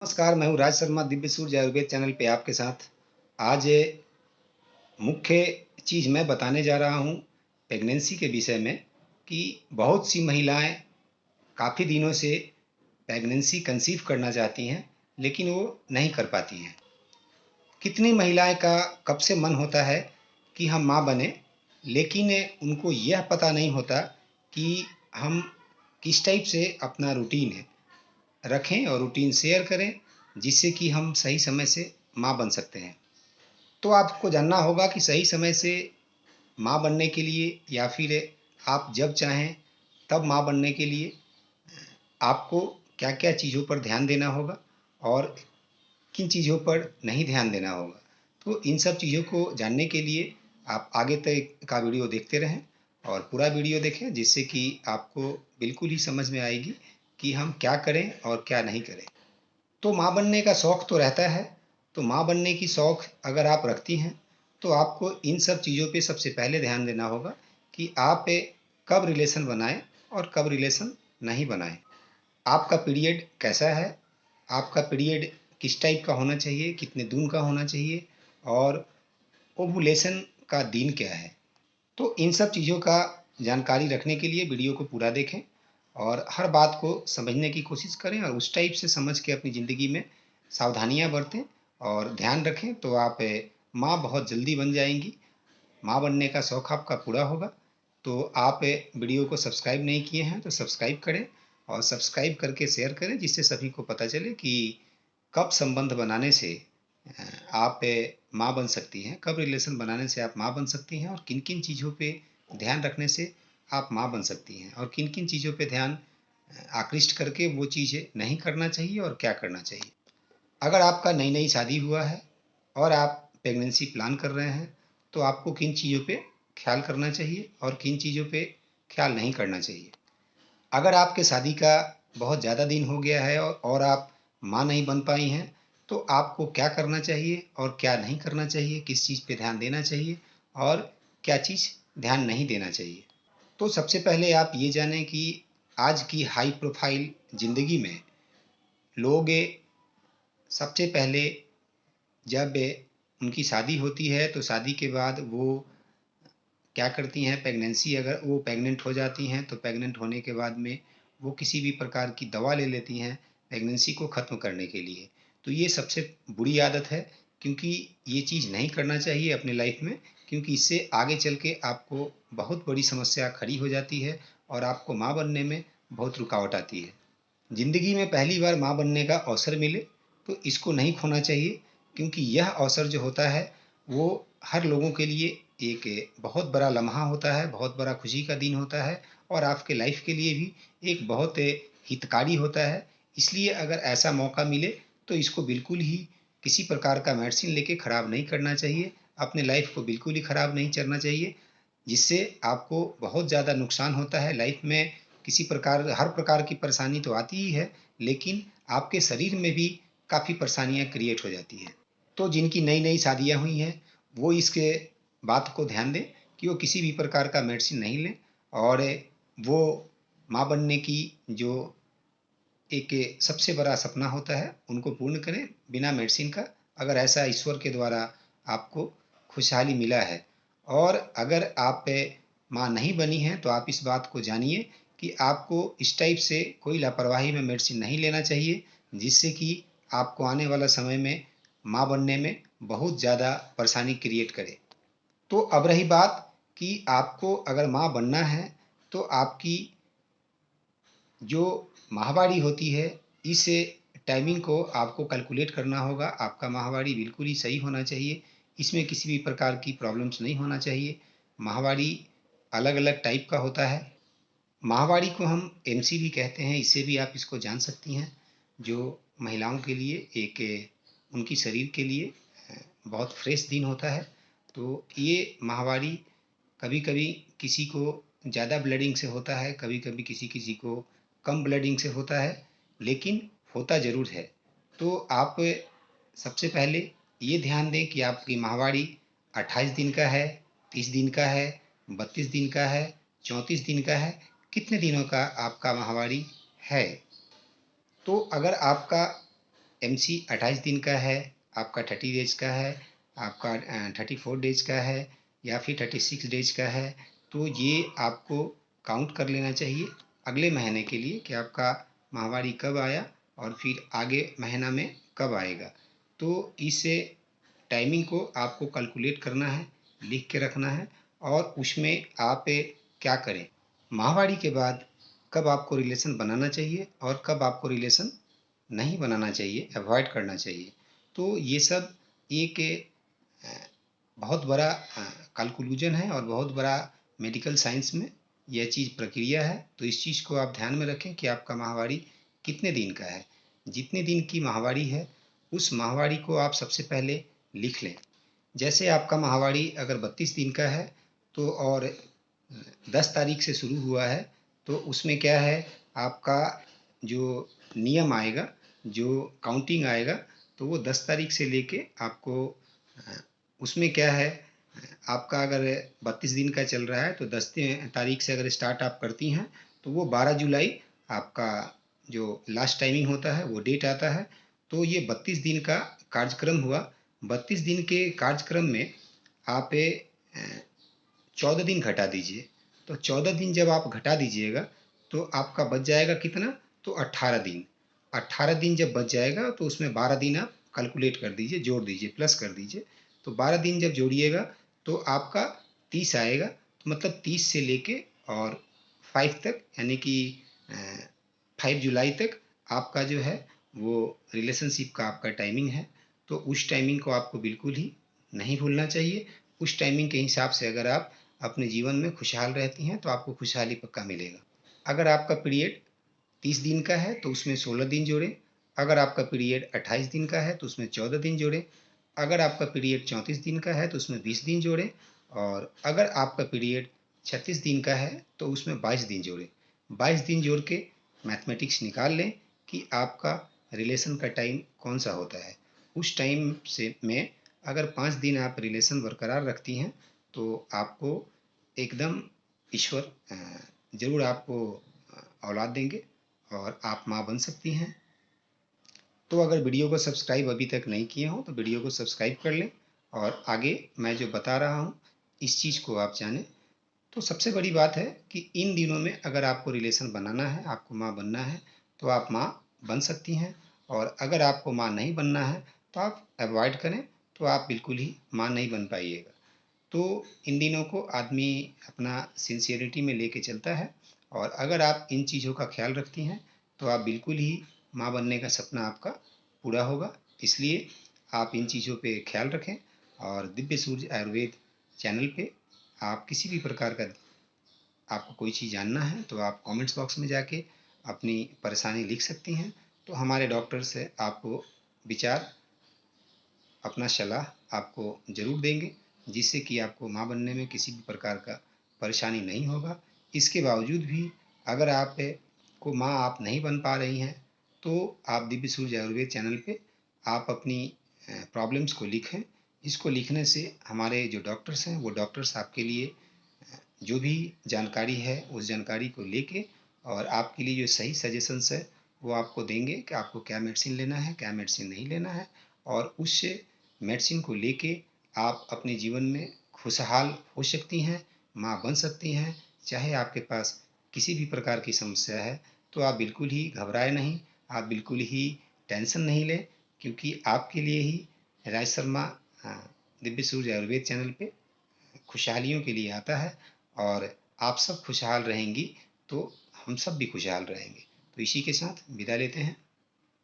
नमस्कार, मैं हूँ राज शर्मा दिव्य सूर्य आयुर्वेद चैनल पे आपके साथ। आज मुख्य चीज़ मैं बताने जा रहा हूँ प्रेगनेंसी के विषय में कि बहुत सी महिलाएं काफ़ी दिनों से प्रेगनेंसी कंसीव करना चाहती हैं, लेकिन वो नहीं कर पाती हैं। कितनी महिलाएं का कब से मन होता है कि हम माँ बने, लेकिन उनको यह पता नहीं होता कि हम किस टाइप से अपना रूटीन रखें और रूटीन शेयर करें, जिससे कि हम सही समय से माँ बन सकते हैं। तो आपको जानना होगा कि सही समय से माँ बनने के लिए या फिर आप जब चाहें तब माँ बनने के लिए आपको क्या क्या चीज़ों पर ध्यान देना होगा और किन चीज़ों पर नहीं ध्यान देना होगा। तो इन सब चीज़ों को जानने के लिए आप आगे तक का वीडियो देखते रहें और पूरा वीडियो देखें, जिससे कि आपको बिल्कुल ही समझ में आएगी कि हम क्या करें और क्या नहीं करें। तो माँ बनने का शौक़ तो रहता है। तो माँ बनने की शौक़ अगर आप रखती हैं, तो आपको इन सब चीज़ों पे सबसे पहले ध्यान देना होगा कि आप कब रिलेशन बनाएं और कब रिलेशन नहीं बनाएं। आपका पीरियड कैसा है, आपका पीरियड किस टाइप का होना चाहिए, कितने दिन का होना चाहिए और ओवुलेशन का दिन क्या है। तो इन सब चीज़ों का जानकारी रखने के लिए वीडियो को पूरा देखें और हर बात को समझने की कोशिश करें और उस टाइप से समझ के अपनी ज़िंदगी में सावधानियां बरतें और ध्यान रखें, तो आप माँ बहुत जल्दी बन जाएंगी। माँ बनने का शौक़ आपका पूरा होगा। तो आप वीडियो को सब्सक्राइब नहीं किए हैं तो सब्सक्राइब करें और सब्सक्राइब करके शेयर करें, जिससे सभी को पता चले कि कब संबंध बनाने से आप माँ बन सकती हैं, कब रिलेशन बनाने से आप माँ बन सकती हैं और किन किन चीज़ों पे ध्यान रखने से आप माँ बन सकती हैं और किन किन चीज़ों पे ध्यान आकृष्ट करके वो चीज़ें नहीं करना चाहिए और क्या करना चाहिए। अगर आपका नई नई शादी हुआ है और आप प्रेगनेंसी प्लान कर रहे हैं, तो आपको किन चीज़ों पे ख्याल करना चाहिए और किन चीज़ों पे ख्याल नहीं करना चाहिए। अगर आपके शादी का बहुत ज़्यादा दिन हो गया है और आप माँ नहीं बन पाई हैं, तो आपको क्या करना चाहिए और क्या नहीं करना चाहिए, किस चीज़ पे ध्यान देना चाहिए और क्या चीज़ ध्यान नहीं देना चाहिए। तो सबसे पहले आप ये जानें कि आज की हाई प्रोफाइल ज़िंदगी में लोग सबसे पहले जब उनकी शादी होती है, तो शादी के बाद वो क्या करती हैं, प्रेगनेंसी अगर वो प्रेग्नेंट हो जाती हैं, तो प्रेग्नेंट होने के बाद में वो किसी भी प्रकार की दवा ले लेती हैं प्रेगनेंसी को ख़त्म करने के लिए। तो ये सबसे बुरी आदत है, क्योंकि ये चीज़ नहीं करना चाहिए अपने लाइफ में, क्योंकि इससे आगे चल के आपको बहुत बड़ी समस्या खड़ी हो जाती है और आपको माँ बनने में बहुत रुकावट आती है। ज़िंदगी में पहली बार माँ बनने का अवसर मिले तो इसको नहीं खोना चाहिए, क्योंकि यह अवसर जो होता है वो हर लोगों के लिए एक बहुत बड़ा लम्हा होता है, बहुत बड़ा खुशी का दिन होता है और आपके लाइफ के लिए भी एक बहुत हितकारी होता है। इसलिए अगर ऐसा मौका मिले तो इसको बिल्कुल ही किसी प्रकार का मेडिसिन लेके ख़राब नहीं करना चाहिए, अपने लाइफ को बिल्कुल ही ख़राब नहीं करना चाहिए, जिससे आपको बहुत ज़्यादा नुकसान होता है लाइफ में। किसी प्रकार हर प्रकार की परेशानी तो आती ही है, लेकिन आपके शरीर में भी काफ़ी परेशानियां क्रिएट हो जाती हैं। तो जिनकी नई नई शादियां हुई हैं, वो इसके बात को ध्यान दें कि वो किसी भी प्रकार का मेडिसिन नहीं लें और वो माँ बनने की जो एक सबसे बड़ा सपना होता है उनको पूर्ण करें बिना मेडिसिन का। अगर ऐसा ईश्वर के द्वारा आपको खुशहाली मिला है और अगर आप माँ नहीं बनी हैं, तो आप इस बात को जानिए कि आपको इस टाइप से कोई लापरवाही में मेडिसिन नहीं लेना चाहिए, जिससे कि आपको आने वाला समय में माँ बनने में बहुत ज़्यादा परेशानी क्रिएट करे। तो अब रही बात कि आपको अगर माँ बनना है, तो आपकी जो माहवारी होती है, इस टाइमिंग को आपको कैलकुलेट करना होगा। आपका माहवारी बिल्कुल ही सही होना चाहिए, इसमें किसी भी प्रकार की प्रॉब्लम्स नहीं होना चाहिए। माहवारी अलग अलग टाइप का होता है। माहवारी को हम एमसी भी कहते हैं, इससे भी आप इसको जान सकती हैं, जो महिलाओं के लिए एक उनकी शरीर के लिए बहुत फ्रेश दिन होता है। तो ये माहवारी कभी कभी किसी को ज़्यादा ब्लडिंग से होता है, कभी कभी किसी किसी को कम ब्लडिंग से होता है, लेकिन होता ज़रूर है। तो आप सबसे पहले ये ध्यान दें कि आपकी माहवारी 28 दिन का है, 30 दिन का है, 32 दिन का है, 34 दिन का है, कितने दिनों का आपका माहवारी है। तो अगर आपका MC 28 दिन का है, आपका 30 डेज का है, आपका 34 डेज का है या फिर 36 डेज का है, तो ये आपको काउंट कर लेना चाहिए अगले महीने के लिए कि आपका माहवारी कब आया और फिर आगे महीना में कब आएगा। तो इस टाइमिंग को आपको कैलकुलेट करना है, लिख के रखना है और उसमें आप क्या करें, माहवारी के बाद कब आपको रिलेशन बनाना चाहिए और कब आपको रिलेशन नहीं बनाना चाहिए, अवॉइड करना चाहिए। तो ये सब एक बहुत बड़ा कंक्लूजन है और बहुत बड़ा मेडिकल साइंस में यह चीज़ प्रक्रिया है। तो इस चीज़ को आप ध्यान में रखें कि आपका माहवारी कितने दिन का है। जितने दिन की माहवारी है उस माहवारी को आप सबसे पहले लिख लें। जैसे आपका माहवारी अगर 32 दिन का है तो और 10 तारीख से शुरू हुआ है, तो उसमें क्या है, आपका जो नियम आएगा, जो काउंटिंग आएगा, तो वो 10 तारीख से लेके आपको उसमें क्या है, आपका अगर 32 दिन का चल रहा है तो 10 तारीख से अगर स्टार्ट आप करती हैं तो वो 12 जुलाई आपका जो लास्ट टाइमिंग होता है वो डेट आता है। तो ये 32 दिन का कार्यक्रम हुआ। 32 दिन के कार्यक्रम में आप 14 दिन घटा दीजिए। तो 14 दिन जब आप घटा दीजिएगा तो आपका बच जाएगा कितना, तो 18 दिन। 18 दिन जब बच जाएगा तो उसमें 12 दिन आप कैलकुलेट कर दीजिए, जोड़ दीजिए, प्लस कर दीजिए। तो 12 दिन जब जोड़िएगा तो आपका 30 आएगा। तो मतलब 30 से लेके और 5 तक, यानी कि 5 जुलाई तक आपका जो है वो रिलेशनशिप का आपका टाइमिंग है। तो उस टाइमिंग को आपको बिल्कुल ही नहीं भूलना चाहिए। उस टाइमिंग के हिसाब से अगर आप अपने जीवन में खुशहाल रहती हैं तो आपको खुशहाली पक्का मिलेगा। अगर आपका पीरियड 30 दिन का है तो उसमें 16 दिन जोड़ें। अगर आपका पीरियड 28 दिन का है तो उसमें 14 दिन जोड़ें। अगर आपका पीरियड 34 दिन का है तो उसमें 20 दिन जोड़ें। और अगर आपका पीरियड 36 दिन का है तो उसमें 22 दिन जोड़ें। 22 दिन जोड़ के मैथमेटिक्स निकाल लें कि आपका रिलेशन का टाइम कौन सा होता है। उस टाइम से में अगर 5 दिन आप रिलेशन बरकरार रखती हैं तो आपको एकदम ईश्वर ज़रूर आपको औलाद देंगे और आप माँ बन सकती हैं। तो अगर वीडियो को सब्सक्राइब अभी तक नहीं किए हों तो वीडियो को सब्सक्राइब कर लें और आगे मैं जो बता रहा हूँ इस चीज़ को आप जानें। तो सबसे बड़ी बात है कि इन दिनों में अगर आपको रिलेशन बनाना है, आपको माँ बनना है, तो आप माँ बन सकती हैं। और अगर आपको माँ नहीं बनना है तो आप अवॉइड करें, तो आप बिल्कुल ही माँ नहीं बन पाइएगा। तो इन दिनों को आदमी अपना सिंसियरिटी में लेके चलता है और अगर आप इन चीज़ों का ख्याल रखती हैं तो आप बिल्कुल ही माँ बनने का सपना आपका पूरा होगा। इसलिए आप इन चीज़ों पे ख्याल रखें और दिव्य सूर्य आयुर्वेद चैनल पे आप किसी भी प्रकार का आपको कोई चीज़ जानना है तो आप कमेंट्स बॉक्स में जाके अपनी परेशानी लिख सकती हैं। तो हमारे डॉक्टर से आपको विचार, अपना सलाह आपको ज़रूर देंगे, जिससे कि आपको माँ बनने में किसी भी प्रकार का परेशानी नहीं होगा। इसके बावजूद भी अगर आप को माँ आप नहीं बन पा रही हैं तो आप दिव्य सूर्य आयुर्वेद चैनल पे आप अपनी प्रॉब्लम्स को लिखें। इसको लिखने से हमारे जो डॉक्टर्स हैं वो डॉक्टर्स आपके लिए जो भी जानकारी है उस जानकारी को लेके और आपके लिए जो सही सजेशंस है वो आपको देंगे कि आपको क्या मेडिसिन लेना है, क्या मेडिसिन नहीं लेना है। और उस मेडिसिन को लेके आप अपने जीवन में खुशहाल हो सकती हैं, माँ बन सकती हैं। चाहे आपके पास किसी भी प्रकार की समस्या है तो आप बिल्कुल ही घबराए नहीं, आप बिल्कुल ही टेंशन नहीं लें, क्योंकि आपके लिए ही राज शर्मा दिव्य सूर्य आयुर्वेद चैनल पे खुशहालियों के लिए आता है। और आप सब खुशहाल रहेंगी तो हम सब भी खुशहाल रहेंगे। तो इसी के साथ विदा लेते हैं।